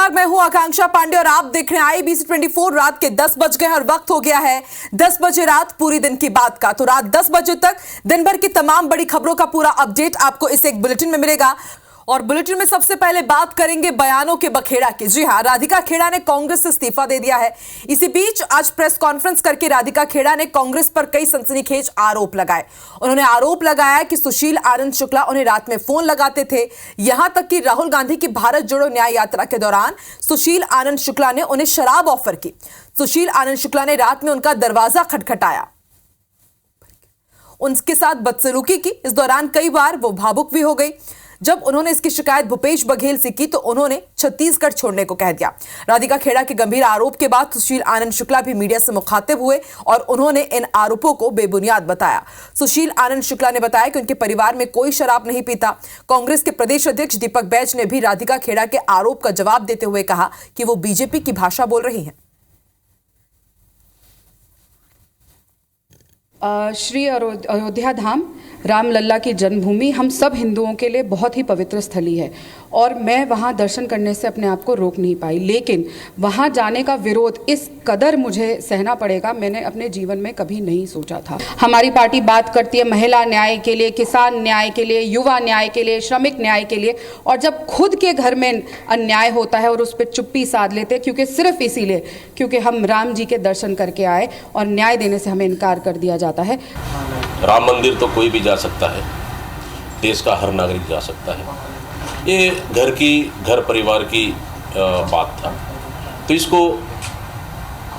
नमस्कार, मैं हूं आकांक्षा पांडे और आप देख रहे हैं IBC 24। रात के 10 बज गए और वक्त हो गया है 10 बजे रात पूरी दिन की बात का। तो रात 10 बजे तक दिन भर की तमाम बड़ी खबरों का पूरा अपडेट आपको इस एक बुलेटिन में मिलेगा। और बुलेटिन में सबसे पहले बात करेंगे बयानों के बखेड़ा की। जी हां, राधिका खेड़ा ने कांग्रेस से इस्तीफा दे दिया है। इसी बीच आज प्रेस कॉन्फ्रेंस करके राधिका खेड़ा ने कांग्रेस पर कई सनसनीखेज आरोप लगाए। उन्होंने आरोप लगाया कि सुशील आनंद शुक्ला उन्हें रात में फोन लगाते थे। यहां तक कि राहुल गांधी की भारत जोड़ो न्याय यात्रा के दौरान सुशील आनंद शुक्ला ने उन्हें शराब ऑफर की। सुशील आनंद शुक्ला ने रात में उनका दरवाजा खटखटाया, उनके साथ बदसलूकी की। इस दौरान कई बार वो भावुक भी हो गई। जब उन्होंने इसकी शिकायत भूपेश बघेल से की तो उन्होंने छत्तीसगढ़ छोड़ने को कह दिया। राधिका खेड़ा के गंभीर आरोप के बाद सुशील आनंद शुक्ला भी मीडिया से मुखातिब हुए और उन्होंने इन आरोपों को बेबुनियाद बताया। सुशील आनंद शुक्ला ने बताया कि उनके परिवार में कोई शराब नहीं पीता। कांग्रेस के प्रदेश अध्यक्ष दीपक बैज ने भी राधिका खेड़ा के आरोप का जवाब देते हुए कहा कि वो बीजेपी की भाषा बोल रही हैं। श्री अयोध्या धाम रामलल्ला की जन्मभूमि हम सब हिंदुओं के लिए बहुत ही पवित्र स्थली है और मैं वहाँ दर्शन करने से अपने आप को रोक नहीं पाई, लेकिन वहाँ जाने का विरोध इस कदर मुझे सहना पड़ेगा मैंने अपने जीवन में कभी नहीं सोचा था। हमारी पार्टी बात करती है महिला न्याय के लिए, किसान न्याय के लिए, युवा न्याय के लिए, श्रमिक न्याय के लिए, और जब खुद के घर में अन्याय होता है और उस पर चुप्पी साध लेते हैं क्योंकि सिर्फ इसीलिए क्योंकि हम राम जी के दर्शन करके आए और न्याय देने से हमें इनकार कर दिया जाता है। राम मंदिर तो कोई भी जा सकता है, देश का हर नागरिक जा सकता है। ये घर परिवार की बात था, तो इसको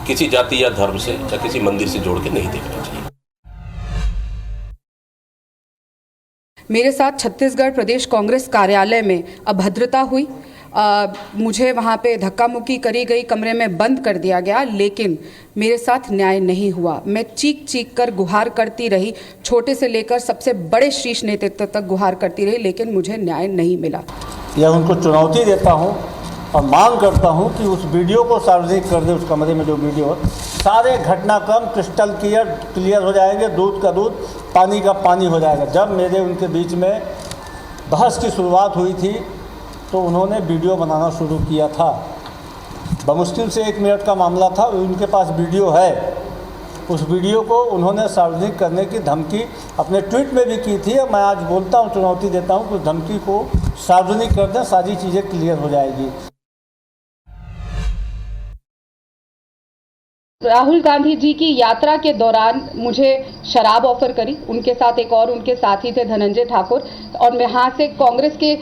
किसी जाति या धर्म से या किसी मंदिर से जोड़ के नहीं देखना चाहिए। मेरे साथ छत्तीसगढ़ प्रदेश कांग्रेस कार्यालय में अभद्रता हुई। मुझे वहाँ पे धक्का मुक्की करी गई, कमरे में बंद कर दिया गया, लेकिन मेरे साथ न्याय नहीं हुआ। मैं चीख चीख कर गुहार करती रही, छोटे से लेकर सबसे बड़े शीर्ष नेतृत्व तक गुहार करती रही, लेकिन मुझे न्याय नहीं मिला। यह उनको चुनौती देता हूं और मांग करता हूं कि उस वीडियो को सार्वजनिक कर दे। उस कमरे में जो वीडियो है, सारे घटनाक्रम क्रिस्टल क्लियर हो जाएंगे, दूध का दूध, पानी का पानी हो जाएगा। जब मेरे उनके बीच में बहस की शुरुआत हुई थी तो उन्होंने वीडियो बनाना शुरू किया था। बमुश्किल से 1 मिनट का मामला था, उनके पास वीडियो है। उस वीडियो को उन्होंने सार्वजनिक करने की धमकी अपने ट्वीट में भी की थी। मैं आज बोलता हूं, चुनौती देता हूं कि उस धमकी को सार्वजनिक कर दें, सारी चीज़ें क्लियर हो जाएगी। राहुल गांधी जी की यात्रा के दौरान मुझे शराब ऑफर करी, उनके साथ एक और उनके साथी थे धनंजय ठाकुर, और यहाँ से कांग्रेस के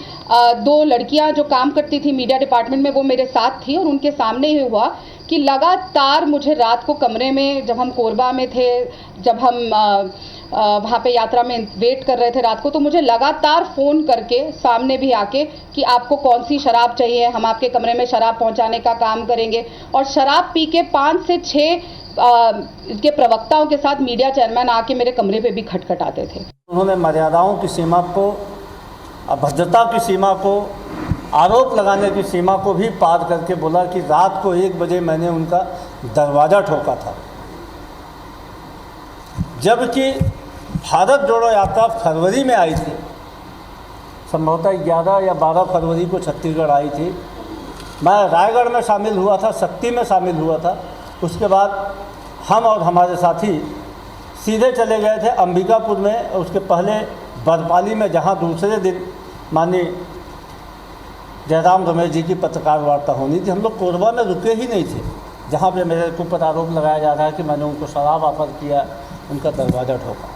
2 लड़कियां जो काम करती थी मीडिया डिपार्टमेंट में, वो मेरे साथ थी और उनके सामने ही हुआ कि लगातार मुझे रात को कमरे में, जब हम कोरबा में थे, जब हम वहाँ पे यात्रा में वेट कर रहे थे रात को, तो मुझे लगातार फ़ोन करके सामने भी आके कि आपको कौन सी शराब चाहिए, हम आपके कमरे में शराब पहुँचाने का काम करेंगे। और शराब पी के 5 से 6 इसके प्रवक्ताओं के साथ मीडिया चेयरमैन आके मेरे कमरे पे भी खटखटाते थे। उन्होंने मर्यादाओं की सीमा को, अभद्रता की सीमा को, आरोप लगाने की सीमा को भी पार करके बोला कि रात को 1 बजे मैंने उनका दरवाज़ा ठोका था, जबकि भारत जोड़ो यात्रा फरवरी में आई थी। संभवतः 11 या 12 फरवरी को छत्तीसगढ़ आई थी। मैं रायगढ़ में शामिल हुआ था, शक्ति में शामिल हुआ था। उसके बाद हम और हमारे साथी सीधे चले गए थे अंबिकापुर में, उसके पहले बरपाली में, जहां दूसरे दिन माननीय जयराम रमेश जी की पत्रकार वार्ता होनी थी। हम लोग कोरबा में रुके ही नहीं थे, जहां पे मेरे ऊपर आरोप लगाया जा रहा है कि मैंने उनको शराब ऑफर किया, उनका दरवाज़ा ठोका।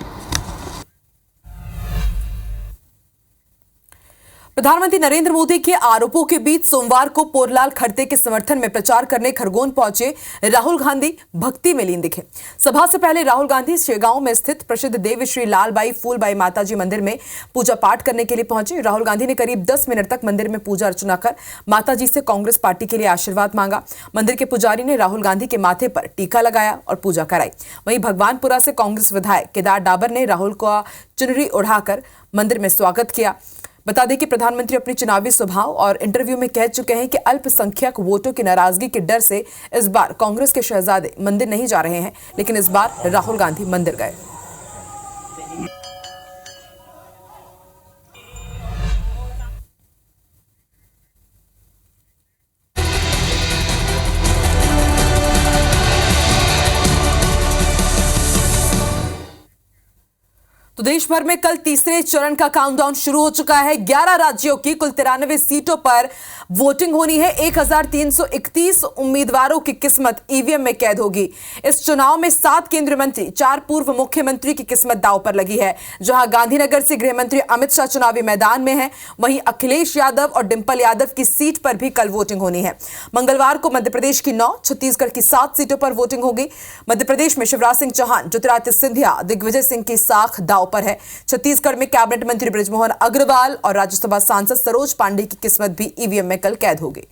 प्रधानमंत्री नरेंद्र मोदी के आरोपों के बीच सोमवार को पोरलाल खड़ते के समर्थन में प्रचार करने खरगोन पहुंचे राहुल गांधी भक्ति में लीन दिखे। सभा से पहले राहुल गांधी शेगांव में स्थित प्रसिद्ध देवी श्री लालबाई फूलबाई माताजी मंदिर में पूजा पाठ करने के लिए पहुंचे। राहुल गांधी ने करीब 10 मिनट तक मंदिर में पूजा अर्चना कर माताजी से कांग्रेस पार्टी के लिए आशीर्वाद मांगा। मंदिर के पुजारी ने राहुल गांधी के माथे पर टीका लगाया और पूजा कराई। वहीं भगवानपुरा से कांग्रेस विधायक केदार डाबर ने राहुल का चुनरी उड़ाकर मंदिर में स्वागत किया। बता दें कि प्रधानमंत्री अपनी चुनावी सभाओं और इंटरव्यू में कह चुके हैं कि अल्पसंख्यक वोटों की नाराजगी के डर से इस बार कांग्रेस के शहजादे मंदिर नहीं जा रहे हैं, लेकिन इस बार राहुल गांधी मंदिर गए। तो देश भर में कल तीसरे चरण का काउंटडाउन शुरू हो चुका है। 11 राज्यों की कुल 93 सीटों पर वोटिंग होनी है। 1331 उम्मीदवारों की किस्मत ईवीएम में कैद होगी। इस चुनाव में 7 केंद्रीय मंत्री, 4 पूर्व मुख्यमंत्री की किस्मत दांव पर लगी है। जहां गांधीनगर से गृह मंत्री अमित शाह चुनावी मैदान में हैं, वहीं अखिलेश यादव और डिंपल यादव की सीट पर भी कल वोटिंग होनी है। मंगलवार को मध्य प्रदेश की 9, छत्तीसगढ़ की 7 सीटों पर वोटिंग होगी। मध्य प्रदेश में शिवराज सिंह चौहान, ज्योतिरादित्य सिंधिया, दिग्विजय सिंह की साख दांव पर है। छत्तीसगढ़ में कैबिनेट मंत्री बृजमोहन अग्रवाल और राज्यसभा सांसद सरोज पांडे की किस्मत भी ईवीएम में कल कैद होगी।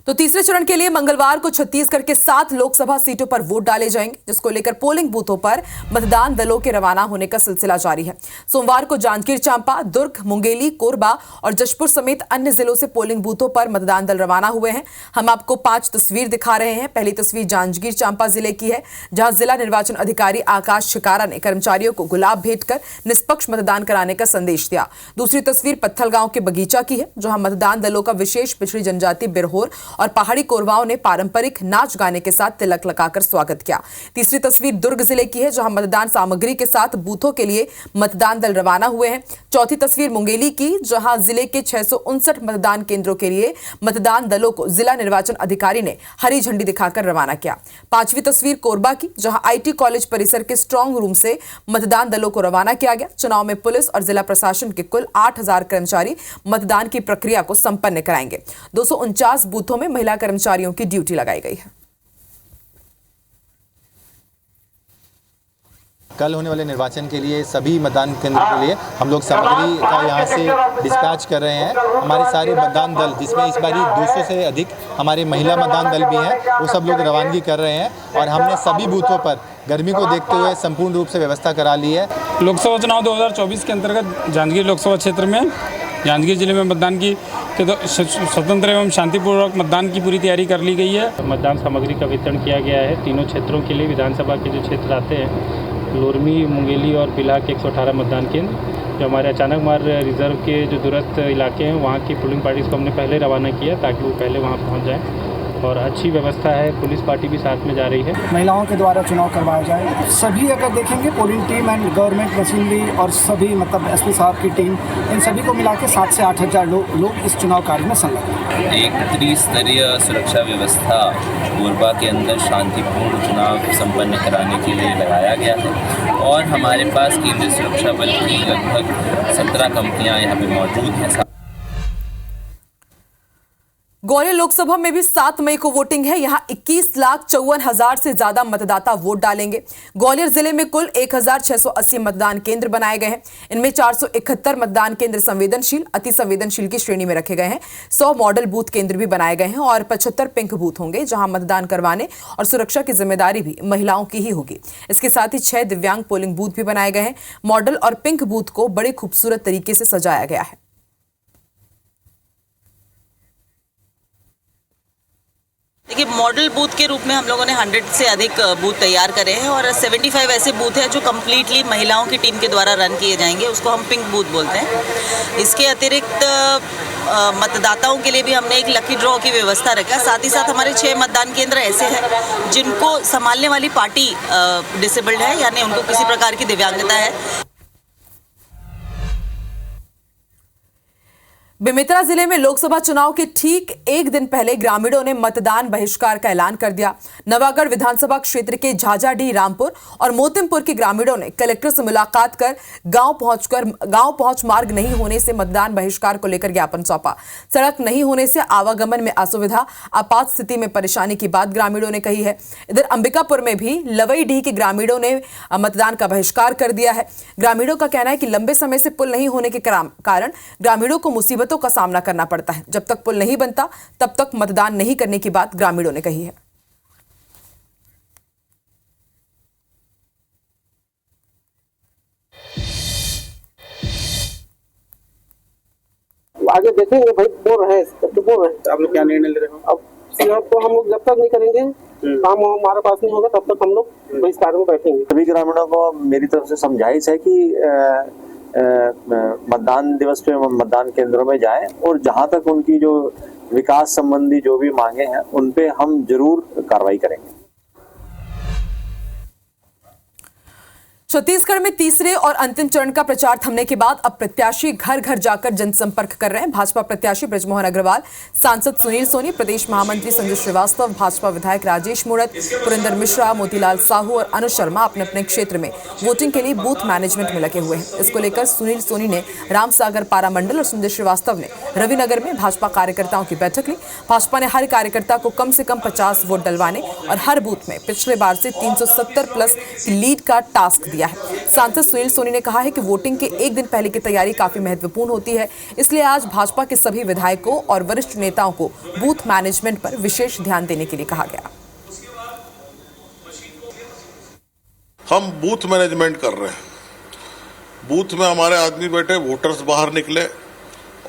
तो तीसरे चरण के लिए मंगलवार को छत्तीसगढ़ के 7 लोकसभा सीटों पर वोट डाले जाएंगे, जिसको लेकर पोलिंग बूथों पर मतदान दलों के रवाना होने का सिलसिला जारी है। सोमवार को जांजगीर चांपा, दुर्ग, मुंगेली, कोरबा और जशपुर समेत अन्य जिलों से पोलिंग बूथों पर मतदान दल रवाना हुए हैं। हम आपको 5 तस्वीर दिखा रहे हैं। पहली तस्वीर जांजगीर चांपा जिले की है, जहां जिला निर्वाचन अधिकारी आकाश शिकारा ने कर्मचारियों को गुलाब भेंट कर निष्पक्ष मतदान कराने का संदेश दिया। दूसरी तस्वीर पत्थलगांव के बगीचा की है, जहां मतदान दलों का विशेष पिछड़ी जनजाति बिरहोर और पहाड़ी कोरवाओं ने पारंपरिक नाच गाने के साथ तिलक लगाकर स्वागत किया। तीसरी तस्वीर दुर्ग जिले की है, जहां मतदान सामग्री के साथ बूथों के लिए मतदान दल रवाना हुए हैं। चौथी तस्वीर मुंगेली की, जहां जिले के 659 मतदान केंद्रों के लिए मतदान दलों को जिला निर्वाचन अधिकारी ने हरी झंडी दिखाकर रवाना किया। पांचवी तस्वीर कोरबा की, जहां आईटी कॉलेज परिसर के स्ट्रांग रूम से मतदान दलों को रवाना किया गया। चुनाव में पुलिस और जिला प्रशासन के कुल 8000 कर्मचारी मतदान की प्रक्रिया को संपन्न कराएंगे। 249 बूथों में महिला कर्मचारियों की ड्यूटी लगाई गई है। कल होने वाले निर्वाचन के लिए सभी मतदान केंद्र के लिए हम लोग सामग्री का यहाँ से डिस्पैच कर रहे हैं। हमारे सारे मतदान दल, जिसमें इस बारी 200 से अधिक हमारे महिला मतदान दल भी हैं, वो सब लोग रवानगी कर रहे हैं और हमने सभी बूथों पर गर्मी को देखते हुए संपूर्ण रूप से व्यवस्था करा ली है। लोकसभा चुनाव 2024 के अंतर्गत जांजगीर लोकसभा क्षेत्र में जांजगीर जिले में मतदान की स्वतंत्र एवं शांतिपूर्वक मतदान की पूरी तैयारी कर ली गई है। मतदान सामग्री का वितरण किया गया है। तीनों क्षेत्रों के लिए विधानसभा के जो क्षेत्र आते हैं, लोरमी, मुंगेली और बिल्हा के 118 मतदान केंद्र, जो हमारे अचानक मार रिजर्व के जो दूरस्थ इलाके हैं, वहाँ की पोलिंग पार्टीज़ को हमने पहले रवाना किया ताकि वो पहले वहाँ पहुँच जाएँ और अच्छी व्यवस्था है। पुलिस पार्टी भी साथ में जा रही है। महिलाओं के द्वारा चुनाव करवाया जाए। सभी अगर देखेंगे polling team and government machinery और सभी मतलब एसपी साहब की टीम, इन सभी को मिला के 7 से 8 हज़ार लोग इस चुनाव कार्य में संलग्न हैं। एक त्रिस्तरीय सुरक्षा व्यवस्था कोरबा के अंदर शांतिपूर्ण चुनाव संपन्न कराने के लिए लगाया गया है और हमारे पास केंद्रीय सुरक्षा बल की लगभग 17 कंपनियां यहाँ पे मौजूद हैं। ग्वालियर लोकसभा में भी 7 मई को वोटिंग है। यहां 21,54,000 से ज्यादा मतदाता वोट डालेंगे। ग्वालियर जिले में कुल 1,680 मतदान केंद्र बनाए गए हैं। इनमें 471 मतदान केंद्र संवेदनशील, अति संवेदनशील की श्रेणी में रखे गए हैं। 100 मॉडल बूथ केंद्र भी बनाए गए हैं और 75 पिंक बूथ होंगे, जहां मतदान करवाने और सुरक्षा की जिम्मेदारी भी महिलाओं की ही होगी। इसके साथ ही 6 दिव्यांग पोलिंग बूथ भी बनाए गए हैं। मॉडल और पिंक बूथ को बड़े खूबसूरत तरीके से सजाया गया है। देखिए, मॉडल बूथ के रूप में हम लोगों ने 100 से अधिक बूथ तैयार करे हैं और 75 ऐसे बूथ हैं जो कम्प्लीटली महिलाओं की टीम के द्वारा रन किए जाएंगे। उसको हम पिंक बूथ बोलते हैं। इसके अतिरिक्त मतदाताओं के लिए भी हमने एक लकी ड्रॉ की व्यवस्था रखा। साथ ही साथ हमारे 6 मतदान केंद्र ऐसे हैं जिनको संभालने वाली पार्टी डिसेबल्ड है, यानी उनको किसी प्रकार की दिव्यांगता है। बेमेतरा जिले में लोकसभा चुनाव के ठीक एक दिन पहले ग्रामीणों ने मतदान बहिष्कार का ऐलान कर दिया। नवागढ़ विधानसभा क्षेत्र के झाझाडीह, रामपुर और मोतिमपुर के ग्रामीणों ने कलेक्टर से मुलाकात कर गांव पहुंच मार्ग नहीं होने से मतदान बहिष्कार को लेकर ज्ञापन सौंपा। सड़क नहीं होने से आवागमन में असुविधा, आपात स्थिति में परेशानी की बात ग्रामीणों ने कही है। इधर अंबिकापुर में भी लवईडीह के ग्रामीणों ने मतदान का बहिष्कार कर दिया है। ग्रामीणों का कहना है कि लंबे समय से पुल नहीं होने के कारण ग्रामीणों को मुसीबतों का सामना करना पड़ता है। जब तक पुल नहीं बनता तब तक मतदान नहीं करने की बात ग्रामीणों ने कही है। आगे देखेंगे भाई, बोल रहे हैं। आप लोग क्या निर्णय ले रहे हो? अब तो हम लोग जब तक नहीं करेंगे, काम हमारे पास नहीं होगा, तब तक हम लोग बहिष्कार में बैठेंगे। सभी ग्रामीणों को मेरी तरफ से समझाइश है कि मतदान दिवस पे मतदान केंद्रों में जाएं और जहां तक उनकी जो विकास संबंधी जो भी मांगे हैं उन पे हम जरूर कार्रवाई करेंगे। छत्तीसगढ़ में तीसरे और अंतिम चरण का प्रचार थमने के बाद अब प्रत्याशी घर घर जाकर जनसंपर्क कर रहे हैं। भाजपा प्रत्याशी बृजमोहन अग्रवाल, सांसद सुनील सोनी, प्रदेश महामंत्री संजय श्रीवास्तव, भाजपा विधायक राजेश मूणत, पुरेंद्र मिश्रा, मोतीलाल साहू और अनुज शर्मा अपने अपने क्षेत्र में वोटिंग के लिए बूथ मैनेजमेंट में लगे हुए हैं। इसको लेकर सुनील सोनी ने रामसागर पारा मंडल और संजय श्रीवास्तव ने रविनगर में भाजपा कार्यकर्ताओं की बैठक ली। भाजपा ने हर कार्यकर्ता को कम से कम 50 वोट डलवाने और हर बूथ में पिछले बार से 370 प्लस की लीड का टास्क दिया है। सांसद सुनील सोनी ने कहा है कि वोटिंग के एक दिन पहले की तैयारी काफी महत्वपूर्ण होती है, इसलिए आज भाजपा के सभी विधायकों और वरिष्ठ नेताओं को बूथ मैनेजमेंट पर विशेष ध्यान देने के लिए कहा गया। हम बूथ मैनेजमेंट कर रहे हैं। बूथ में हमारे आदमी बैठे, वोटर्स बाहर निकले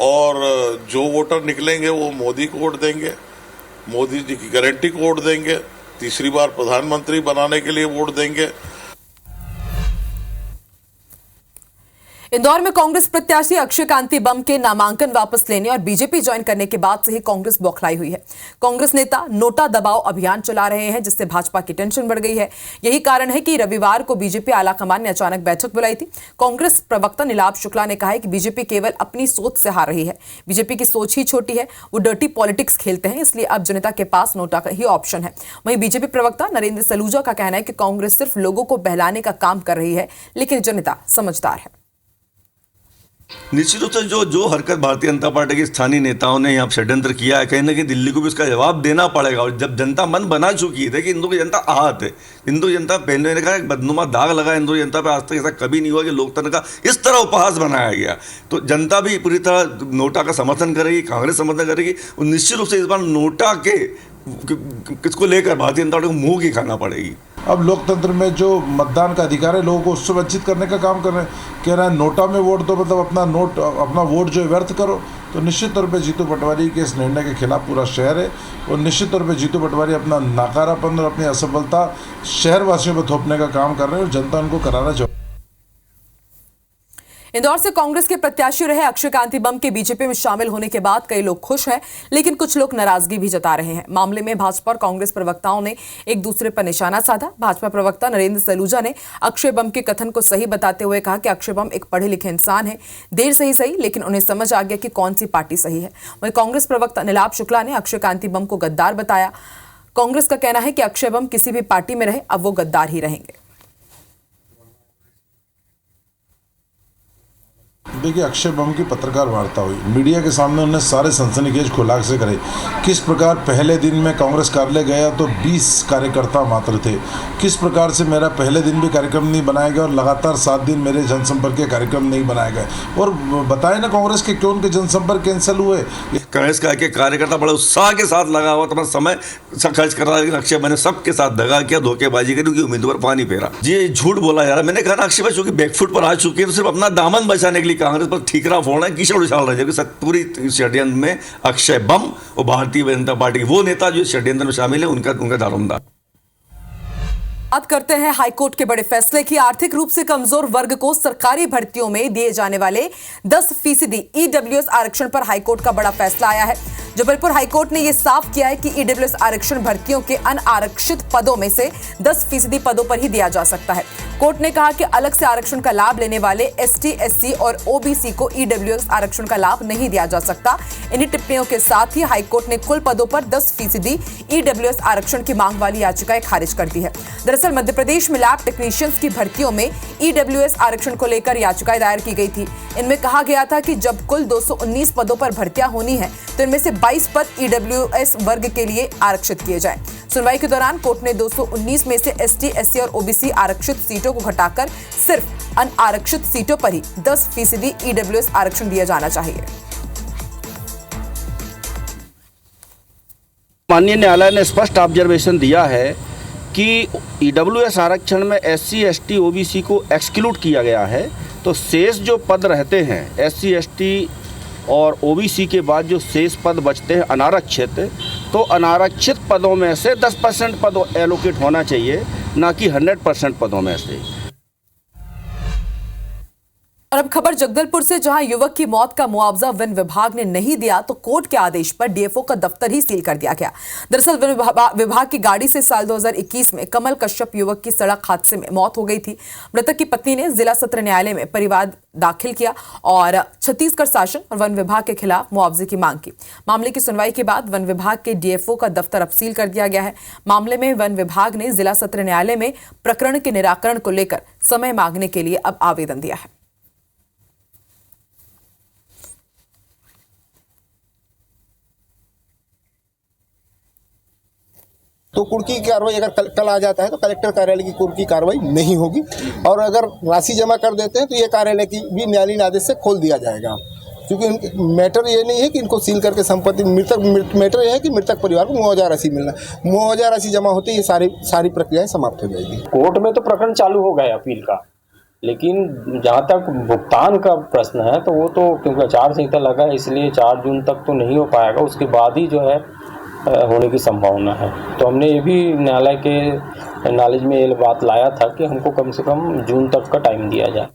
और जो वोटर निकलेंगे वो मोदी को वोट देंगे, मोदी जी की गारंटी को वोट देंगे, तीसरी बार प्रधानमंत्री बनाने के लिए वोट देंगे। इंदौर में कांग्रेस प्रत्याशी अक्षय कांति बम के नामांकन वापस लेने और बीजेपी ज्वाइन करने के बाद से ही कांग्रेस बौखलाई हुई है। कांग्रेस नेता नोटा दबाव अभियान चला रहे हैं, जिससे भाजपा की टेंशन बढ़ गई है। यही कारण है कि रविवार को बीजेपी आलाकमान ने अचानक बैठक बुलाई थी। कांग्रेस प्रवक्ता नीलाभ शुक्ला ने कहा है कि बीजेपी केवल अपनी सोच से हार रही है। बीजेपी की सोच ही छोटी है, वो डर्टी पॉलिटिक्स खेलते हैं, इसलिए अब जनता के पास नोटा का ही ऑप्शन है। वहीं बीजेपी प्रवक्ता नरेंद्र सलूजा का कहना है कि कांग्रेस सिर्फ लोगों को बहलाने का काम कर रही है, लेकिन जनता समझदार है। निश्चित रूप से जो हरकत भारतीय जनता पार्टी के स्थानीय नेताओं ने यहाँ षड्यंत्र किया है, कहीं ना कहीं दिल्ली को भी उसका जवाब देना पड़ेगा। और जब जनता मन बना चुकी है कि हिंदू की जनता आहत है, हिंदू जनता पहले ने कहा एक बदनुमा दाग लगा हिंदू जनता पे, आज तक ऐसा कभी नहीं हुआ कि लोकतंत्र का इस तरह उपहास बनाया गया। तो जनता भी पूरी तरह नोटा का समर्थन करेगी, कांग्रेस समर्थन करेगी। और निश्चित रूप से इस बार नोटा के किसको लेकर भारतीय जनता पार्टी को मुंह की खाना पड़ेगी। अब लोकतंत्र में जो मतदान का अधिकार है लोगों को उससे वंचित करने का काम कर रहे हैं। कह रहे हैं नोटा में वोट दो, मतलब अपना वोट जो है व्यर्थ करो। तो निश्चित तौर पे जीतू पटवारी के इस निर्णय के खिलाफ पूरा शहर है और निश्चित तौर पे जीतू पटवारी अपना नाकारापन और अपनी असफलता शहरवासियों पर थोपने का काम कर रहे हैं और जनता उनको कराना चाहती है। इंदौर से कांग्रेस के प्रत्याशी रहे अक्षय कांति बम के बीजेपी में शामिल होने के बाद कई लोग खुश हैं, लेकिन कुछ लोग नाराजगी भी जता रहे हैं। मामले में भाजपा और कांग्रेस प्रवक्ताओं ने एक दूसरे पर निशाना साधा। भाजपा प्रवक्ता नरेंद्र सलूजा ने अक्षय बम के कथन को सही बताते हुए कहा कि अक्षय बम एक पढ़े लिखे इंसान है, देर से ही सही, लेकिन उन्हें समझ आ गया कि कौन सी पार्टी सही है। वहीं कांग्रेस प्रवक्ता नीलाभ शुक्ला ने अक्षय कांति बम को गद्दार बताया। कांग्रेस का कहना है कि अक्षय बम किसी भी पार्टी में रहे, अब वो गद्दार ही रहेंगे। देखिए, अक्षय बम की पत्रकार वार्ता हुई, मीडिया के सामने उन्होंने सारे सनसनीखेज खुलासे से करे। किस प्रकार पहले दिन में कांग्रेस कार्यालय गया तो 20 कार्यकर्ता मात्र थे, किस प्रकार से मेरा पहले दिन भी कार्यक्रम नहीं बनाया गया और लगातार 7 दिन मेरे जनसंपर्क के कार्यक्रम नहीं बनाए गए। और बताए ना कांग्रेस के क्यों उनके जनसंपर्क कैंसिल हुए। कांग्रेस का एक कार्यकर्ता बड़े उत्साह के साथ लगा हुआ था, समय खर्च कर रहा, लेकिन अक्षय मैंने सबके साथ दगा किया, धोखेबाजी करी, उनकी उम्मीदों पर पानी फेरा। जी झूठ बोला यार। मैंने कहा अक्षय भाई चूंकि बैकफुट पर आ चुके हैं तो सिर्फ अपना दामन बचाने के लिए कांग्रेस पर ठीकरा फोड़ना है, कीचड़ उछाल रहे हैं। पूरी षड्यंत्र में अक्षय बम और भारतीय जनता पार्टी के वो नेता जो षड्यंत्र में शामिल है उनका दारोमदार। बात करते हैं हाईकोर्ट के बड़े फैसले की। आर्थिक रूप से कमजोर वर्ग को सरकारी भर्तियों में दिए जाने वाले 10% ईडब्ल्यूएस आरक्षण पर हाईकोर्ट का बड़ा फैसला आया है। जबलपुर हाईकोर्ट ने यह साफ किया है कि ईडब्ल्यूएस आरक्षण भर्तियों के अनारक्षित पदों में से 10% पदों पर ही दिया जा सकता है। कोर्ट ने कहा कि अलग से आरक्षण का लाभ लेने वाले एसटी, एससी और ओबीसी को ईडब्ल्यूएस आरक्षण का लाभ नहीं दिया जा सकता। इन्हीं टिप्पणियों के साथ ही हाईकोर्ट ने कुल पदों पर 10% ईडब्ल्यूएस आरक्षण की मांग वाली याचिकाएं खारिज कर दी है। दरअसल मध्य प्रदेश में लैब टेक्नीशियंस की भर्तियों में ईडब्ल्यूएस आरक्षण को लेकर याचिकाएं दायर की गई थी। इनमें कहा गया था कि जब कुल 219 पदों पर भर्तियां होनी है तो इनमें से 22 पद ईडब्ल्यूएस वर्ग के लिए आरक्षित किए जाएं। सुनवाई के दौरान कोर्ट ने 219 में से एसटी, एससी और ओबीसी आरक्षित सीटों को घटाकर सिर्फ अनारक्षित सीटों पर ही 10% ईडब्ल्यूएस आरक्षण दिया जाना चाहिए। माननीय न्यायालय ने स्पष्ट ऑब्जर्वेशन दिया है कि ईडब्ल्यूएस आरक्षण में एससी, एसटी, ओबीसी को एक्सक्लूड किया गया है, तो शेष जो पद रहते हैं एससी, एसटी और ओबीसी के बाद जो शेष पद बचते हैं अनारक्षित, तो अनारक्षित पदों में से 10% पद एलोकेट होना चाहिए, ना कि 100% पदों में से। और अब खबर जगदलपुर से, जहां युवक की मौत का मुआवजा वन विभाग ने नहीं दिया तो कोर्ट के आदेश पर डीएफओ का दफ्तर ही सील कर दिया गया। दरअसल वन विभाग की गाड़ी से साल 2021 में कमल कश्यप युवक की सड़क हादसे में मौत हो गई थी। मृतक की पत्नी ने जिला सत्र न्यायालय में परिवाद दाखिल किया और छत्तीसगढ़ शासन और वन विभाग के खिलाफ मुआवजे की मांग की। मामले की सुनवाई के बाद वन विभाग के डीएफओ का दफ्तर अब सील कर दिया गया है। मामले में वन विभाग ने जिला सत्र न्यायालय में प्रकरण के निराकरण को लेकर समय मांगने के लिए अब आवेदन दिया है। तो कुर्की की कार्रवाई अगर कल आ जाता है तो कलेक्टर कार्यालय की कुर्की की कार्रवाई नहीं होगी, और अगर राशि जमा कर देते हैं तो ये कार्यालय की भी न्यायालयीन आदेश से खोल दिया जाएगा। क्योंकि मैटर ये नहीं है कि इनको सील करके संपत्ति मैटर ये है कि मृतक परिवार को मुआवजा राशि मिलना। मुआवजा राशि जमा होते ही ये सारी प्रक्रियाएं समाप्त हो जाएगी। कोर्ट में तो प्रकरण चालू हो गया अपील का, लेकिन जहाँ तक भुगतान का प्रश्न है तो वो तो क्योंकि आचार संहिता लगा है इसलिए 4 जून तक तो नहीं हो पाएगा, उसके बाद ही जो है होने की संभावना है। तो हमने ये भी न्यायालय के नॉलेज में ये बात लाया था कि हमको कम से कम जून तक का टाइम दिया जाए।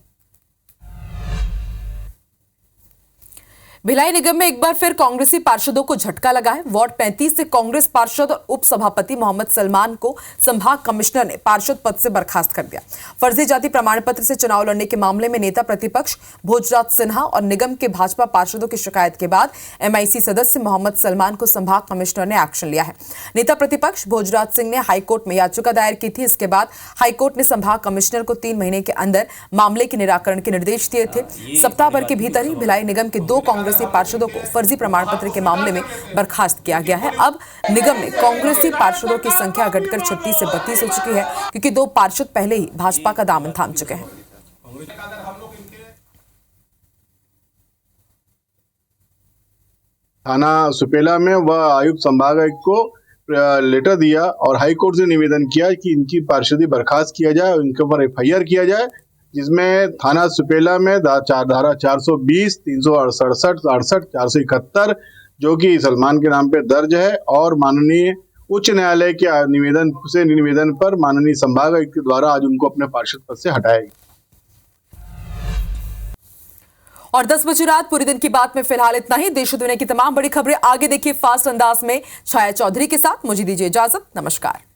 भिलाई निगम में एक बार फिर कांग्रेसी पार्षदों को झटका लगा है। वार्ड 35 से कांग्रेस पार्षद और उप सभापति मोहम्मद सलमान को संभाग कमिश्नर ने पार्षद पद से बर्खास्त कर दिया। फर्जी जाति प्रमाण पत्र से चुनाव लड़ने के मामले में नेता प्रतिपक्ष भोजराज सिन्हा और निगम के भाजपा पार्षदों की शिकायत के बाद एमआईसी सदस्य मोहम्मद सलमान को संभाग कमिश्नर ने एक्शन लिया है। नेता प्रतिपक्ष भोजराज सिंह ने हाईकोर्ट में याचिका दायर की थी। इसके बाद हाईकोर्ट ने संभाग कमिश्नर को 3 महीने के अंदर मामले के निराकरण के निर्देश दिए थे। सप्ताह भर के भीतर ही भिलाई निगम के 2 कांग्रेसी पार्षदों को फर्जी प्रमाण पत्र के मामले में बर्खास्त किया गया है। अब निगम में कांग्रेसी पार्षदों की संख्या घटकर 36 से 32 हो चुकी है, क्योंकि 2 पार्षद पहले ही भाजपा का दामन थाम चुके हैं। थाना सुपेला में वह आयुक्त संभाग आयुक्त को लेटर दिया और हाईकोर्ट से निवेदन किया कि इनकी पार्षदी बर्खास्त किया जाए और इनके ऊपर एफआईआर किया जाए, जिसमें थाना सुपेला में धारा 420, 368, 68, 471 जो कि सलमान के नाम पे दर्ज है, और माननीय उच्च न्यायालय के निवेदन पर माननीय संभाग आयुक्त के द्वारा आज उनको अपने पार्षद पद से हटाया गया। और 10 बजे रात पूरे दिन की बात में फिलहाल इतना ही। देश और दुनिया की तमाम बड़ी खबरें आगे देखिए फास्ट अंदाज में छाया चौधरी के साथ। मुझे दीजिए इजाजत, नमस्कार।